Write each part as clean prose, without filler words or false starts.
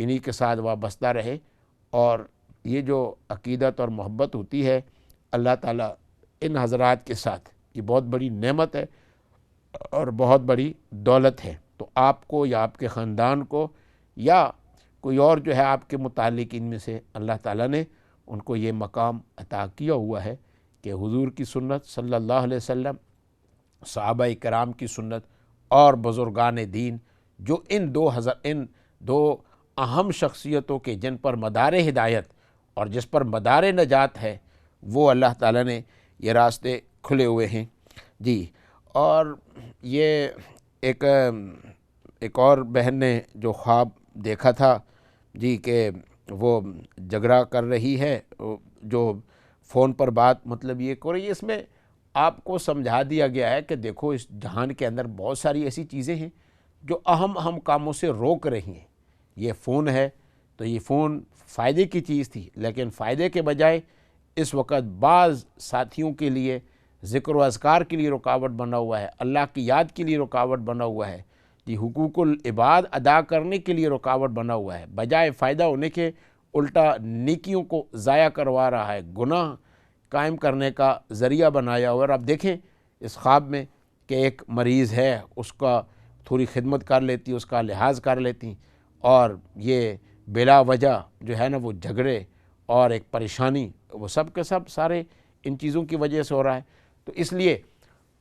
انہی کے ساتھ وابستہ رہے، اور یہ جو عقیدت اور محبت ہوتی ہے اللہ تعالیٰ ان حضرات کے ساتھ، یہ بہت بڑی نعمت ہے اور بہت بڑی دولت ہے۔ تو آپ کو یا آپ کے خاندان کو یا کوئی اور جو ہے آپ کے متعلق ان میں سے اللہ تعالیٰ نے ان کو یہ مقام عطا کیا ہوا ہے کہ حضور کی سنت صلی اللہ علیہ وسلم، صحابہ کرام کی سنت اور بزرگان دین، جو ان دو اہم شخصیتوں کے جن پر مدار ہدایت اور جس پر مدار نجات ہے، وہ اللہ تعالیٰ نے یہ راستے کھلے ہوئے ہیں جی۔ اور یہ ایک اور بہن نے جو خواب دیکھا تھا جی کہ وہ جھگڑا کر رہی ہے، جو فون پر بات مطلب یہ کر رہی ہے، اس میں آپ کو سمجھا دیا گیا ہے کہ دیکھو اس جہان کے اندر بہت ساری ایسی چیزیں ہیں جو اہم کاموں سے روک رہی ہیں۔ یہ فون ہے تو یہ فون فائدے کی چیز تھی، لیکن فائدے کے بجائے اس وقت بعض ساتھیوں کے لیے ذکر و اذکار کے لیے رکاوٹ بنا ہوا ہے، اللہ کی یاد کے لیے رکاوٹ بنا ہوا ہے جی، حقوق العباد ادا کرنے کے لیے رکاوٹ بنا ہوا ہے، بجائے فائدہ ہونے کے الٹا نیکیوں کو ضائع کروا رہا ہے، گناہ قائم کرنے کا ذریعہ بنایا ہوا ہے۔ اور آپ دیکھیں اس خواب میں کہ ایک مریض ہے، اس کا تھوڑی خدمت کر لیتی، اس کا لحاظ کر لیتی، اور یہ بلا وجہ جو ہے نا وہ جھگڑے اور ایک پریشانی، وہ سب کے سب سارے ان چیزوں کی وجہ سے ہو رہا ہے۔ تو اس لیے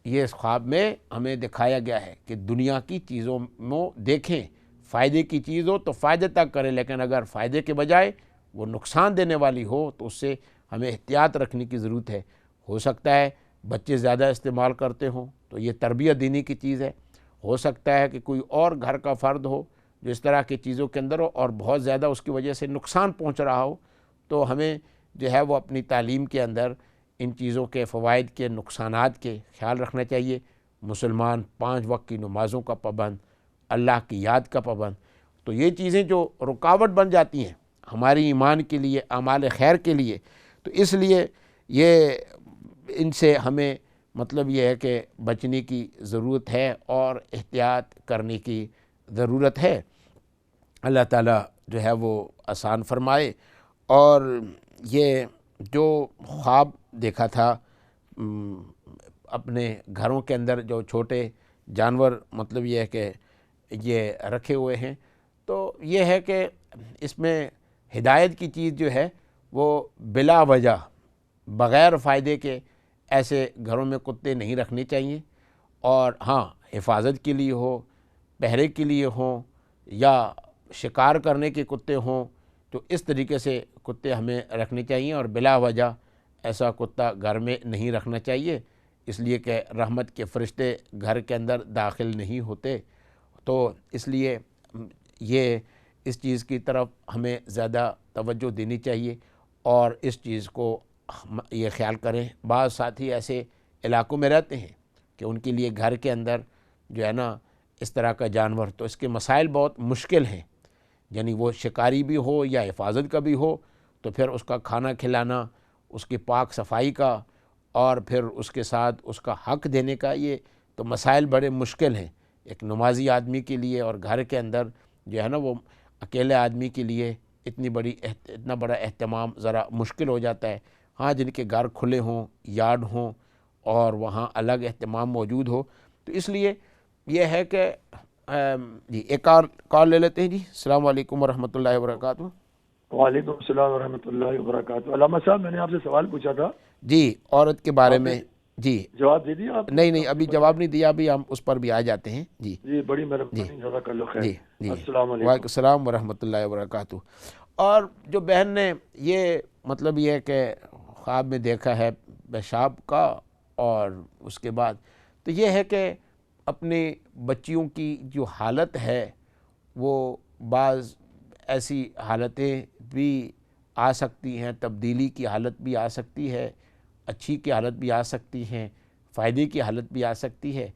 یہ اس خواب میں ہمیں دکھایا گیا ہے کہ دنیا کی چیزوں میں دیکھیں، فائدے کی چیز ہو تو فائدے تک کریں، لیکن اگر فائدے کے بجائے وہ نقصان دینے والی ہو تو اس سے ہمیں احتیاط رکھنے کی ضرورت ہے۔ ہو سکتا ہے بچے زیادہ استعمال کرتے ہوں تو یہ تربیت دینی کی چیز ہے، ہو سکتا ہے کہ کوئی اور گھر کا فرد ہو جو اس طرح کی چیزوں کے اندر ہو اور بہت زیادہ اس کی وجہ سے نقصان پہنچ رہا ہو، تو ہمیں جو ہے وہ اپنی تعلیم کے اندر ان چیزوں کے فوائد کے، نقصانات کے خیال رکھنا چاہیے۔ مسلمان 5 وقت کی نمازوں کا پابند، اللہ کی یاد کا پابند، تو یہ چیزیں جو رکاوٹ بن جاتی ہیں ہماری ایمان کے لیے، اعمال خیر کے لیے، تو اس لیے یہ ان سے ہمیں مطلب یہ ہے کہ بچنے کی ضرورت ہے اور احتیاط کرنے کی ضرورت ہے۔ اللہ تعالیٰ جو ہے وہ آسان فرمائے۔ اور یہ جو خواب دیکھا تھا اپنے گھروں کے اندر جو چھوٹے جانور مطلب یہ ہے کہ یہ رکھے ہوئے ہیں، تو یہ ہے کہ اس میں ہدایت کی چیز جو ہے وہ بلا وجہ بغیر فائدے کے ایسے گھروں میں کتے نہیں رکھنے چاہیے، اور ہاں حفاظت کے لیے ہو، پہرے کے لیے ہوں، یا شکار کرنے کے کتے ہوں، تو اس طریقے سے کتے ہمیں رکھنے چاہیے، اور بلا وجہ ایسا کتا گھر میں نہیں رکھنا چاہیے، اس لیے کہ رحمت کے فرشتے گھر کے اندر داخل نہیں ہوتے۔ تو اس لیے یہ اس چیز کی طرف ہمیں زیادہ توجہ دینی چاہیے، اور اس چیز کو یہ خیال کریں۔ بعض ساتھی ایسے علاقوں میں رہتے ہیں کہ ان کے لیے گھر کے اندر جو ہے نا اس طرح کا جانور، تو اس کے مسائل بہت مشکل ہیں، یعنی وہ شکاری بھی ہو یا حفاظت کا بھی ہو، تو پھر اس کا کھانا کھلانا، اس کی پاک صفائی کا، اور پھر اس کے ساتھ اس کا حق دینے کا، یہ تو مسائل بڑے مشکل ہیں ایک نمازی آدمی کے لیے، اور گھر کے اندر جو ہے نا وہ اکیلے آدمی کے لیے اتنا بڑا اہتمام ذرا مشکل ہو جاتا ہے۔ ہاں جن کے گھر کھلے ہوں، یارڈ ہوں، اور وہاں الگ اہتمام موجود ہو، تو اس لیے یہ ہے کہ جی ایک اور کال لے لیتے ہیں۔ جی السلام علیکم ورحمۃ اللہ وبرکاتہ۔ وعلیکم السلام ورحمۃ اللہ وبرکاتہ۔ علامہ صاحب میں نے آپ سے سوال پوچھا تھا جی عورت کے بارے میں، جی جواب دے دیا آپ؟ نہیں ابھی جواب نہیں دیا، ابھی ہم اس پر بھی آ جاتے ہیں۔ جی جی بڑی مہربانی، جزاک اللہ خیر۔ جی السلام علیکم۔ وعلیکم السلام ورحمۃ اللہ وبرکاتہ۔ اور جو بہن نے یہ مطلب یہ ہے کہ خواب میں دیکھا ہے پیشاب کا، اور اس کے بعد تو یہ ہے کہ اپنے بچیوں کی جو حالت ہے وہ بعض ایسی حالتیں بھی آ سکتی ہیں، تبدیلی کی حالت بھی آ سکتی ہے، اچھی کی حالت بھی آ سکتی ہیں، فائدے کی حالت بھی آ سکتی ہے۔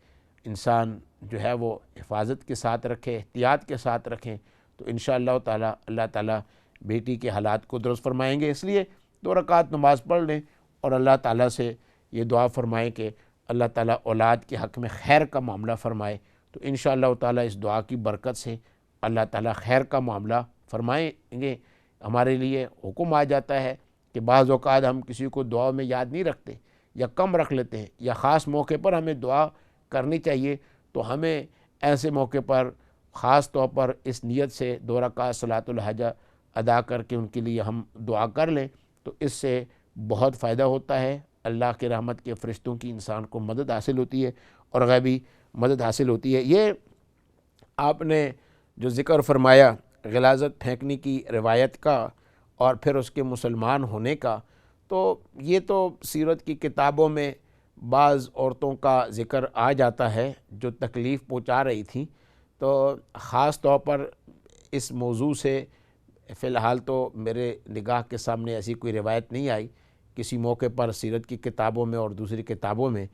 انسان جو ہے وہ حفاظت کے ساتھ رکھے، احتیاط کے ساتھ رکھیں، تو انشاءاللہ تعالی اللہ تعالیٰ بیٹی کے حالات کو درست فرمائیں گے۔ اس لیے 2 رکعت نماز پڑھ لیں اور اللہ تعالیٰ سے یہ دعا فرمائیں کہ اللہ تعالیٰ اولاد کے حق میں خیر کا معاملہ فرمائے، تو انشاءاللہ تعالیٰ اس دعا کی برکت سے اللہ تعالیٰ خیر کا معاملہ فرمائیں گے ہمارے لیے حکم آ جاتا ہے کہ بعض اوقات ہم کسی کو دعا میں یاد نہیں رکھتے یا کم رکھ لیتے ہیں، یا خاص موقع پر ہمیں دعا کرنی چاہیے، تو ہمیں ایسے موقع پر خاص طور پر اس نیت سے 2 رکعت صلاۃ الحاجہ ادا کر کے ان کے لیے ہم دعا کر لیں، تو اس سے بہت فائدہ ہوتا ہے، اللہ کے رحمت کے فرشتوں کی انسان کو مدد حاصل ہوتی ہے اور غیبی مدد حاصل ہوتی ہے۔ یہ آپ نے جو ذکر فرمایا غلاظت پھینکنے کی روایت کا اور پھر اس کے مسلمان ہونے کا، تو یہ تو سیرت کی کتابوں میں بعض عورتوں کا ذکر آ جاتا ہے جو تکلیف پہنچا رہی تھیں، تو خاص طور پر اس موضوع سے فی الحال تو میرے نگاہ کے سامنے ایسی کوئی روایت نہیں آئی۔ کسی موقع پر سیرت کی کتابوں میں اور دوسری کتابوں میں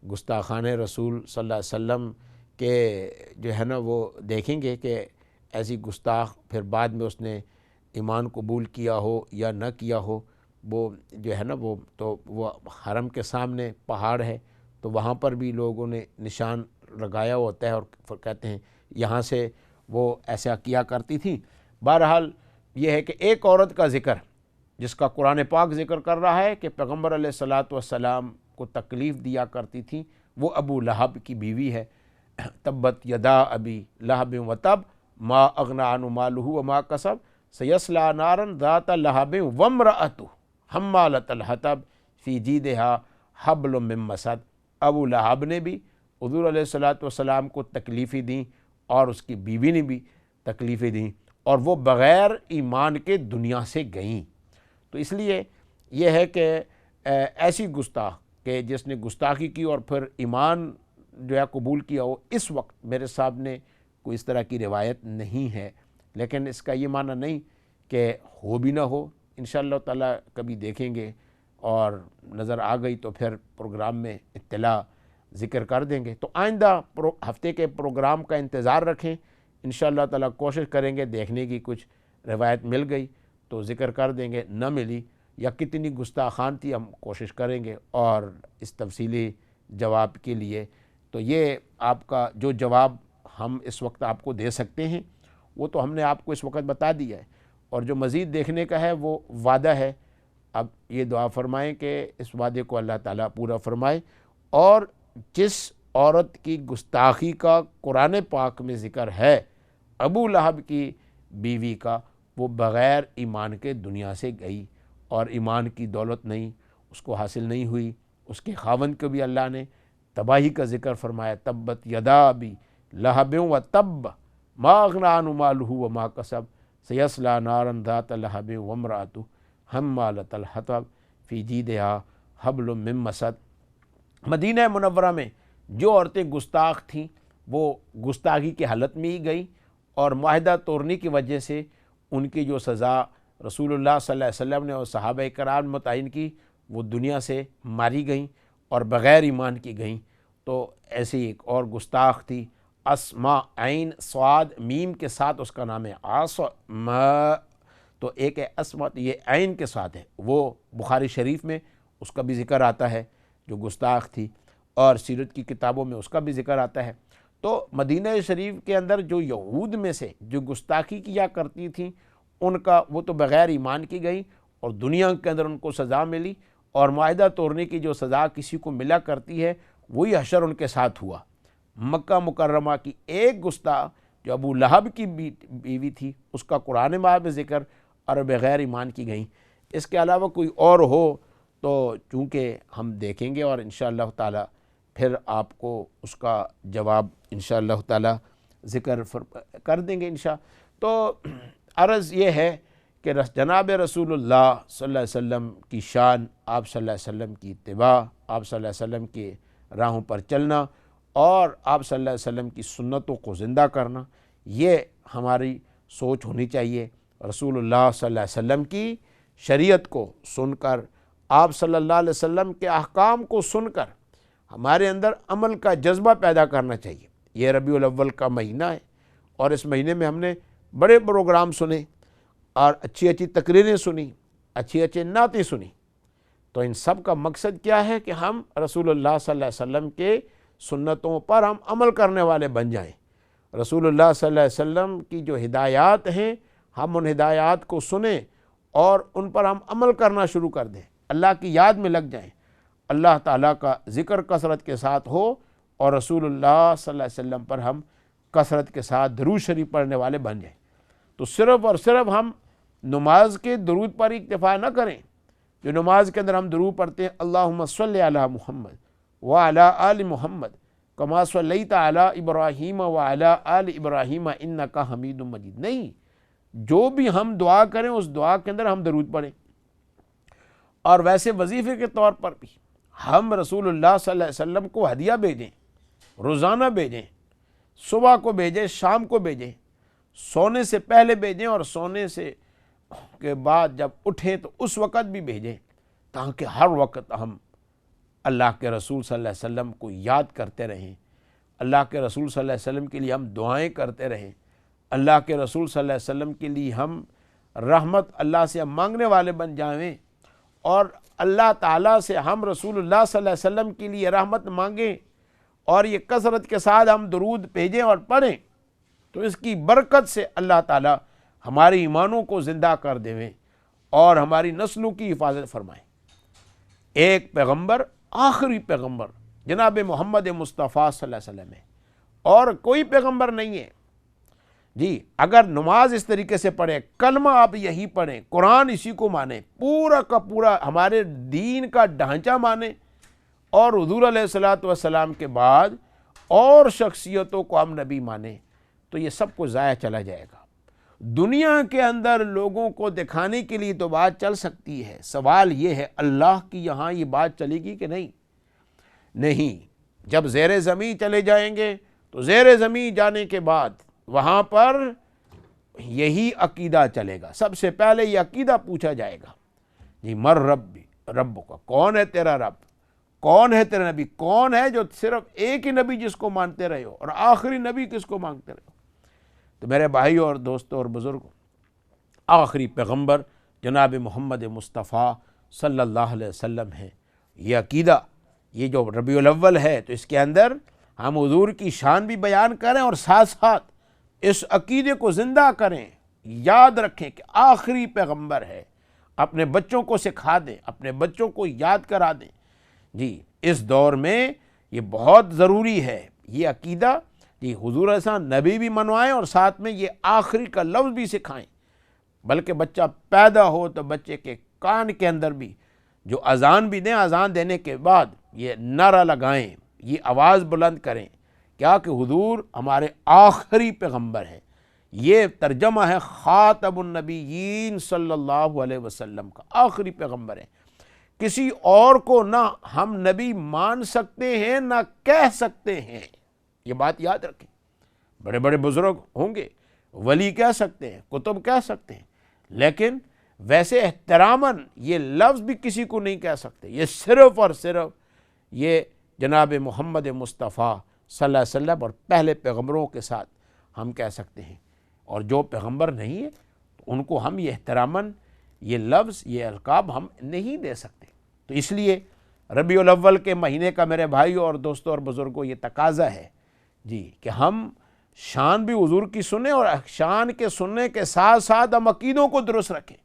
گستاخان رسول صلی اللہ علیہ وسلم کے جو ہے نا وہ دیکھیں گے کہ ایسی گستاخ پھر بعد میں اس نے ایمان قبول کیا ہو یا نہ کیا ہو، وہ جو ہے نا وہ تو وہ حرم کے سامنے پہاڑ ہے، تو وہاں پر بھی لوگوں نے نشان لگایا ہوتا ہے اور کہتے ہیں یہاں سے وہ ایسا کیا کرتی تھی۔ بہرحال یہ ہے کہ ایک عورت کا ذکر جس کا قرآن پاک ذکر کر رہا ہے کہ پیغمبر علیہ الصلاۃ والسلام کو تکلیف دیا کرتی تھی، وہ ابو لہب کی بیوی ہے۔ تبت یدا ابی لہب وتب ما اغنی عنہ مالہ وما کسب سیصلی نارا ذات لہب وامرأتہ حمالۃ الحطب فی جیدہا حبل من مسد۔ ابو لہب نے بھی حضور علیہ الصلاۃ والسلام کو تکلیفیں دیں اور اس کی بیوی نے بھی تکلیفیں دیں، اور وہ بغیر ایمان کے دنیا سے گئیں۔ تو اس لیے یہ ہے کہ ایسی گستاخ کہ جس نے گستاخی کی اور پھر ایمان جو ہے قبول کیا ہو، اس وقت میرے سامنے کوئی اس طرح کی روایت نہیں ہے، لیکن اس کا یہ معنی نہیں کہ ہو بھی نہ ہو، انشاءاللہ تعالیٰ کبھی دیکھیں گے اور نظر آ گئی تو پھر پروگرام میں اطلاع ذکر کر دیں گے۔ تو آئندہ ہفتے کے پروگرام کا انتظار رکھیں، انشاءاللہ تعالیٰ کوشش کریں گے دیکھنے کی، کچھ روایت مل گئی تو ذکر کر دیں گے، نہ ملی یا کتنی گستاخان تھی ہم کوشش کریں گے اور اس تفصیلی جواب کے لیے۔ تو یہ آپ کا جو جواب ہم اس وقت آپ کو دے سکتے ہیں وہ تو ہم نے آپ کو اس وقت بتا دیا ہے، اور جو مزید دیکھنے کا ہے وہ وعدہ ہے۔ اب یہ دعا فرمائیں کہ اس وعدے کو اللہ تعالیٰ پورا فرمائے، اور جس عورت کی گستاخی کا قرآن پاک میں ذکر ہے ابو لہب کی بیوی کا، وہ بغیر ایمان کے دنیا سے گئی اور ایمان کی دولت نہیں اس کو حاصل نہیں ہوئی، اس کے خاوند کو بھی اللہ نے تباہی کا ذکر فرمایا۔ تبت یدا ابی لہب وتب ما اغنی عنہ مالہ وما کسب سیصلی نارا ذات لہب وامرأتہ حمالۃ الحطب فی جیدہا حبل من مسد۔ مدینہ منورہ میں جو عورتیں گستاخ تھیں وہ گستاخی کی حالت میں ہی گئیں، اور معاہدہ توڑنے کی وجہ سے ان کی جو سزا رسول اللہ صلی اللہ علیہ وسلم نے اور صحابہ کرام نے متعین کی، وہ دنیا سے ماری گئیں اور بغیر ایمان کی گئیں۔ تو ایسی ایک اور گستاخ تھی اسما، عین صاد میم کے ساتھ اس کا نام ہے اسما، تو ایک ہے اسما، یہ عین کے ساتھ ہے، وہ بخاری شریف میں اس کا بھی ذکر آتا ہے جو گستاخ تھی، اور سیرت کی کتابوں میں اس کا بھی ذکر آتا ہے۔ تو مدینہ شریف کے اندر جو یہود میں سے جو گستاخی کیا کرتی تھیں ان کا، وہ تو بغیر ایمان کی گئیں اور دنیا کے اندر ان کو سزا ملی، اور معاہدہ توڑنے کی جو سزا کسی کو ملا کرتی ہے وہی حشر ان کے ساتھ ہوا۔ مکہ مکرمہ کی ایک گستاخ جو ابو لہب کی بیوی تھی اس کا قرآن پاک میں ذکر، اور بغیر ایمان کی گئیں۔ اس کے علاوہ کوئی اور ہو تو چونکہ ہم دیکھیں گے اور انشاءاللہ تعالی پھر آپ کو اس کا جواب انشاءاللہ تعالی ذکر کر دیں گے انشاء۔ تو عرض یہ ہے کہ جناب رسول اللہ صلی اللہ علیہ وسلم کی شان، آپ صلی اللہ علیہ وسلم کی اتباع، آپ صلی اللہ علیہ وسلم کے راہوں پر چلنا اور آپ صلی اللہ علیہ وسلم کی سنتوں کو زندہ کرنا، یہ ہماری سوچ ہونی چاہیے۔ رسول اللہ صلی اللہ علیہ وسلم کی شریعت کو سن کر، آپ صلی اللہ علیہ وسلم کے احکام کو سن کر ہمارے اندر عمل کا جذبہ پیدا کرنا چاہیے۔ یہ ربیع الاول کا مہینہ ہے اور اس مہینے میں ہم نے بڑے پروگرام سنے اور اچھی اچھی تقریریں سنی، اچھی اچھی نعتیں سنی۔ تو ان سب کا مقصد کیا ہے کہ ہم رسول اللہ صلی اللہ علیہ وسلم کے سنتوں پر ہم عمل کرنے والے بن جائیں۔ رسول اللہ صلی اللہ علیہ وسلم کی جو ہدایات ہیں ہم ان ہدایات کو سنیں اور ان پر ہم عمل کرنا شروع کر دیں، اللہ کی یاد میں لگ جائیں، اللہ تعالیٰ کا ذکر کثرت کے ساتھ ہو اور رسول اللہ صلی اللہ علیہ وسلم پر ہم کثرت کے ساتھ درود شریف پڑھنے والے بن جائیں، تو صرف اور صرف ہم نماز کے درود پر اکتفا نہ کریں۔ جو نماز کے اندر ہم درود پڑھتے ہیں، اللہم صلی علی محمد وعلی آل محمد کما صلیت علی ابراہیم وعلی آل ابراہیم انک حمید مجید، نہیں، جو بھی ہم دعا کریں اس دعا کے اندر ہم درود پڑھیں۔ اور ویسے وظیفے کے طور پر بھی ہم رسول اللہ صلی اللہ علیہ وسلم کو ہدیہ بھیجیں، روزانہ بھیجیں، صبح کو بھیجیں، شام کو بھیجیں، سونے سے پہلے بھیجیں اور سونے سے کے بعد جب اٹھیں تو اس وقت بھی بھیجیں، تاکہ ہر وقت ہم اللہ کے رسول صلی اللہ علیہ وسلم کو یاد کرتے رہیں، اللہ کے رسول صلی اللہ علیہ وسلم کے لیے ہم دعائیں کرتے رہیں، اللہ کے رسول صلی اللہ علیہ وسلم کے لیے ہم رحمت اللہ سے مانگنے والے بن جائیں، اور اللہ تعالیٰ سے ہم رسول اللہ صلی اللہ علیہ وسلم کے لیے رحمت مانگیں اور یہ کثرت کے ساتھ ہم درود بھیجیں اور پڑھیں، تو اس کی برکت سے اللہ تعالیٰ ہمارے ایمانوں کو زندہ کر دیں اور ہماری نسلوں کی حفاظت فرمائیں۔ ایک پیغمبر، آخری پیغمبر جناب محمد مصطفیٰ صلی اللہ علیہ وسلم ہے، اور کوئی پیغمبر نہیں ہے۔ جی، اگر نماز اس طریقے سے پڑھیں، کلمہ آپ یہی پڑھیں، قرآن اسی کو مانیں، پورا کا پورا ہمارے دین کا ڈھانچہ مانیں، اور حضور علیہ الصلوۃ والسلام کے بعد اور شخصیتوں کو ہم نبی مانیں، تو یہ سب کو ضائع چلا جائے گا۔ دنیا کے اندر لوگوں کو دکھانے کے لیے تو بات چل سکتی ہے، سوال یہ ہے اللہ کی یہاں یہ بات چلے گی کہ نہیں؟ نہیں، جب زیر زمین چلے جائیں گے تو زیر زمین جانے کے بعد وہاں پر یہی عقیدہ چلے گا، سب سے پہلے یہ عقیدہ پوچھا جائے گا، جی مر ربی، رب کا کون ہے تیرا رب، کون ہے تیرا نبی، کون ہے جو صرف ایک ہی نبی جس کو مانتے رہے ہو اور آخری نبی کس کو مانگتے رہے ہو؟ تو میرے بھائی اور دوستوں اور بزرگوں، آخری پیغمبر جناب محمد مصطفیٰ صلی اللہ علیہ وسلم ہے۔ یہ عقیدہ، یہ جو ربیع الاول ہے تو اس کے اندر ہم حضور کی شان بھی بیان کریں اور ساتھ ساتھ اس عقیدے کو زندہ کریں، یاد رکھیں کہ آخری پیغمبر ہے، اپنے بچوں کو سکھا دیں، اپنے بچوں کو یاد کرا دیں۔ جی، اس دور میں یہ بہت ضروری ہے، یہ عقیدہ، جی حضور علیہ السلام نبی بھی منوائیں اور ساتھ میں یہ آخری کا لفظ بھی سکھائیں، بلکہ بچہ پیدا ہو تو بچے کے کان کے اندر بھی جو اذان بھی دیں، اذان دینے کے بعد یہ نعرہ لگائیں، یہ آواز بلند کریں، کیا کہ حضور ہمارے آخری پیغمبر ہیں۔ یہ ترجمہ ہے خاتم النبیین صلی اللہ علیہ وسلم کا، آخری پیغمبر ہے۔ کسی اور کو نہ ہم نبی مان سکتے ہیں نہ کہہ سکتے ہیں، یہ بات یاد رکھیں۔ بڑے بڑے بزرگ ہوں گے، ولی کہہ سکتے ہیں، کتب کہہ سکتے ہیں، لیکن ویسے احتراماً یہ لفظ بھی کسی کو نہیں کہہ سکتے، یہ صرف اور صرف یہ جناب محمد مصطفیٰ صلی اللہ علیہ وسلم اور پہلے پیغمبروں کے ساتھ ہم کہہ سکتے ہیں، اور جو پیغمبر نہیں ہے تو ان کو ہم یہ احتراماً یہ لفظ، یہ القاب ہم نہیں دے سکتے۔ تو اس لیے ربیع الاول کے مہینے کا میرے بھائیوں اور دوستوں اور بزرگوں یہ تقاضا ہے، جی، کہ ہم شان بھی حضور کی سنیں اور شان کے سننے کے ساتھ ساتھ ہم عقیدوں کو درست رکھیں۔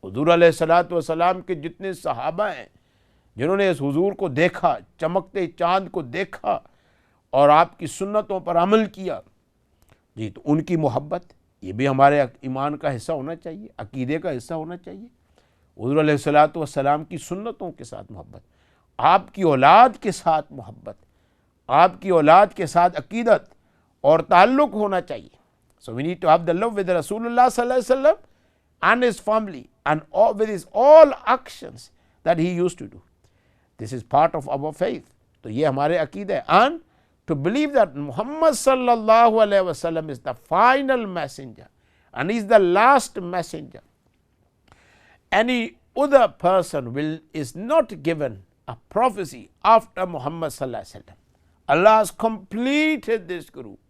حضور علیہ الصلوۃ والسلام کے جتنے صحابہ ہیں جنہوں نے اس حضور کو دیکھا، چمکتے چاند کو دیکھا اور آپ کی سنتوں پر عمل کیا، جی، تو ان کی محبت یہ بھی ہمارے ایمان کا حصہ ہونا چاہیے، عقیدے کا حصہ ہونا چاہیے۔ حضور علیہ الصلوۃ والسلام کی سنتوں کے ساتھ محبت، آپ کی اولاد کے ساتھ محبت، آپ کی اولاد کے ساتھ عقیدت اور تعلق ہونا چاہیے۔ So we need to have the love with Rasulullah sallallahu alaihi wasallam and his family and with his all actions that he used to do. This is part of our faith. تو یہ ہمارے عقیدہ ہے، and to believe that Muhammad sallallahu alaihi wasallam is the final messenger and he is the last messenger. Any other person is not given a prophecy after Muhammad sallallahu alaihi wasallam. Allah has completed this group.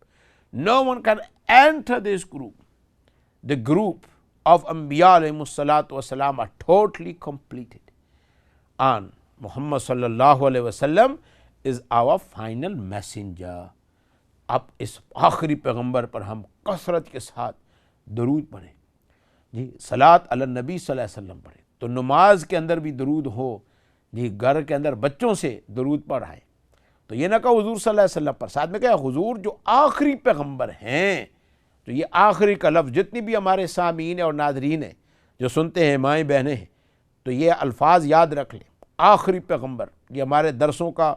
No one can enter this group. The group of Anbiya alayhimus salatu wasalam are totally completed. And Muhammad sallallahu alayhi wasallam is our final messenger. اب اس آخری پیغمبر پر ہم کثرت کے ساتھ درود پڑھیں، جی صلاۃ علی النبی صلی اللہ علیہ وسلم پڑھیں، تو نماز کے اندر بھی درود ہو، جی گھر کے اندر بچوں سے درود پڑھائیں۔ تو یہ نہ کہا حضور صلی اللہ علیہ وسلم پر، ساتھ میں کہا حضور جو آخری پیغمبر ہیں، تو یہ آخری کا لفظ جتنی بھی ہمارے سامعین اور ناظرین ہیں جو سنتے ہیں، مائیں بہنیں ہیں، تو یہ الفاظ یاد رکھ لیں، آخری پیغمبر۔ یہ ہمارے درسوں کا،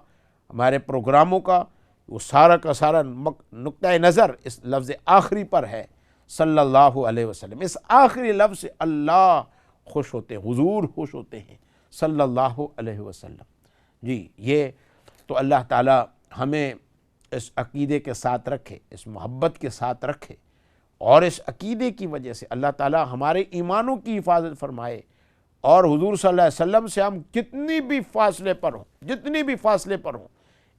ہمارے پروگراموں کا وہ سارا کا سارا نقطۂ نظر اس لفظ آخری پر ہے، صلی اللہ علیہ وسلم۔ اس آخری لفظ سے اللہ خوش ہوتے ہیں، حضور خوش ہوتے ہیں، صلی اللہ علیہ وسلم۔ جی یہ تو اللہ تعالی ہمیں اس عقیدے کے ساتھ رکھے، اس محبت کے ساتھ رکھے، اور اس عقیدے کی وجہ سے اللہ تعالی ہمارے ایمانوں کی حفاظت فرمائے، اور حضور صلی اللہ علیہ وسلم سے ہم جتنی بھی فاصلے پر ہوں،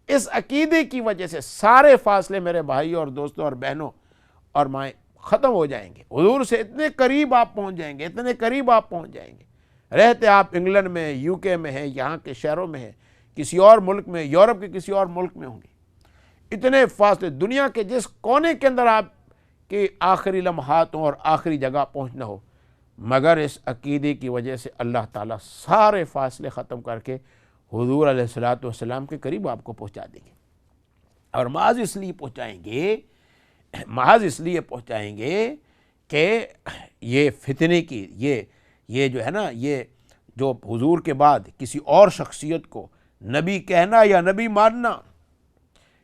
اس عقیدے کی وجہ سے سارے فاصلے میرے بھائی اور دوستوں اور بہنوں اور مائیں ختم ہو جائیں گے۔ حضور سے اتنے قریب آپ پہنچ جائیں گے، رہتے آپ انگلینڈ میں، یو کے میں ہیں، یہاں کے شہروں میں ہیں، کسی اور ملک میں، یورپ کے کسی اور ملک میں ہوں گے، اتنے فاصلے، دنیا کے جس کونے کے اندر آپ کے آخری لمحات ہوں اور آخری جگہ پہنچنا ہو، مگر اس عقیدے کی وجہ سے اللہ تعالیٰ سارے فاصلے ختم کر کے حضور علیہ الصلوۃ والسلام کے قریب آپ کو پہنچا دیں گے۔ اور محض اس لیے پہنچائیں گے کہ یہ فتنے کی یہ جو ہے نا، یہ جو حضور کے بعد کسی اور شخصیت کو نبی کہنا یا نبی ماننا،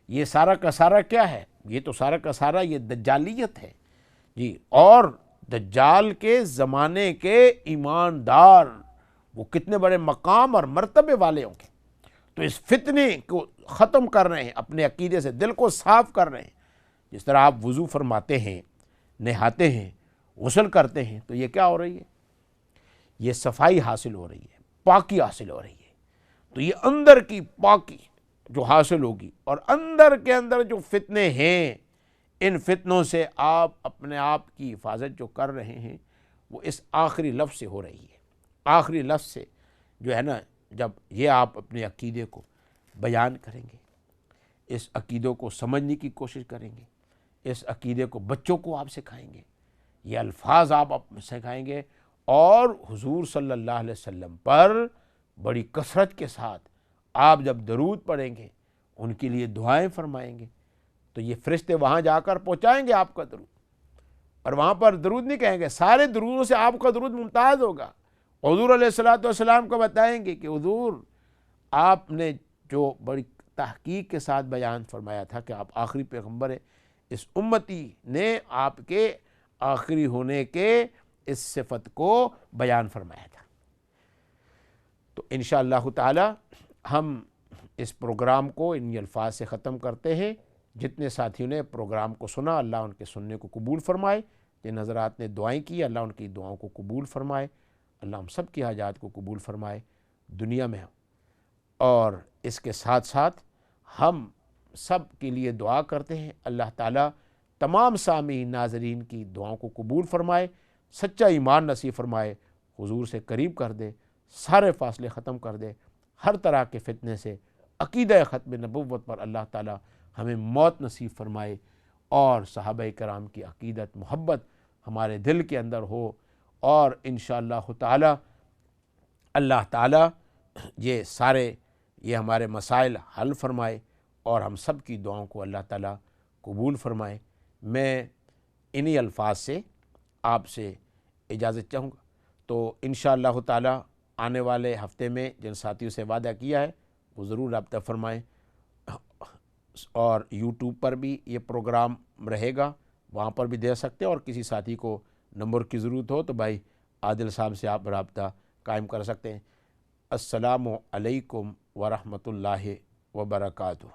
یہ سارا کا سارا کیا ہے؟ یہ تو سارا کا سارا یہ دجالیت ہے جی۔ اور دجال کے زمانے کے ایماندار وہ کتنے بڑے مقام اور مرتبے والے ہوں گے، تو اس فتنے کو ختم کر رہے ہیں، اپنے عقیدے سے دل کو صاف کر رہے ہیں۔ جس طرح آپ وضو فرماتے ہیں، نہاتے ہیں، غسل کرتے ہیں، تو یہ کیا ہو رہی ہے؟ یہ صفائی حاصل ہو رہی ہے، پاکی حاصل ہو رہی ہے۔ تو یہ اندر کی پاکی جو حاصل ہوگی، اور اندر کے اندر جو فتنے ہیں، ان فتنوں سے آپ اپنے آپ کی حفاظت جو کر رہے ہیں، وہ اس آخری لفظ سے ہو رہی ہے۔ آخری لفظ سے جو ہے نا، جب یہ آپ اپنے عقیدے کو بیان کریں گے، اس عقیدوں کو سمجھنے کی کوشش کریں گے، اس عقیدے کو بچوں کو آپ سکھائیں گے، یہ الفاظ آپ سکھائیں گے، اور حضور صلی اللہ علیہ وسلم پر بڑی کثرت کے ساتھ آپ جب درود پڑھیں گے، ان کے لیے دعائیں فرمائیں گے، تو یہ فرشتے وہاں جا کر پہنچائیں گے آپ کا درود، اور وہاں پر درود نہیں کہیں گے، سارے درودوں سے آپ کا درود ممتاز ہوگا۔ حضور علیہ الصلوۃ والسلام کو بتائیں گے کہ حضور آپ نے جو بڑی تحقیق کے ساتھ بیان فرمایا تھا کہ آپ آخری پیغمبر ہیں، اس امتی نے آپ کے آخری ہونے کے اس صفت کو بیان فرمایا تھا۔ تو انشاءاللہ تعالی ہم اس پروگرام کو ان الفاظ سے ختم کرتے ہیں۔ جتنے ساتھیوں نے پروگرام کو سنا، اللہ ان کے سننے کو قبول فرمائے، جن حضرات نے دعائیں کی، اللہ ان کی دعاؤں کو قبول فرمائے، اللہ ہم سب کی حاجات کو قبول فرمائے دنیا میں، اور اس کے ساتھ ساتھ ہم سب کے لیے دعا کرتے ہیں، اللہ تعالیٰ تمام سامعین ناظرین کی دعاؤں کو قبول فرمائے، سچا ایمان نصیب فرمائے، حضور سے قریب کر دے، سارے فاصلے ختم کر دے، ہر طرح کے فتنے سے عقیدہ ختم نبوت پر اللہ تعالیٰ ہمیں موت نصیب فرمائے، اور صحابہ کرام کی عقیدت محبت ہمارے دل کے اندر ہو، اور انشاءاللہ تعالی اللہ تعالیٰ یہ سارے یہ ہمارے مسائل حل فرمائے، اور ہم سب کی دعاؤں کو اللہ تعالیٰ قبول فرمائے۔ میں انہی الفاظ سے آپ سے اجازت چاہوں گا، تو انشاءاللہ تعالیٰ آنے والے ہفتے میں جن ساتھیوں سے وعدہ کیا ہے وہ ضرور رابطہ فرمائیں، اور یوٹیوب پر بھی یہ پروگرام رہے گا، وہاں پر بھی دے سکتے ہیں، اور کسی ساتھی کو نمبر کی ضرورت ہو تو بھائی عادل صاحب سے آپ رابطہ قائم کر سکتے ہیں۔ السلام علیکم ورحمۃ اللہ وبرکاتہ۔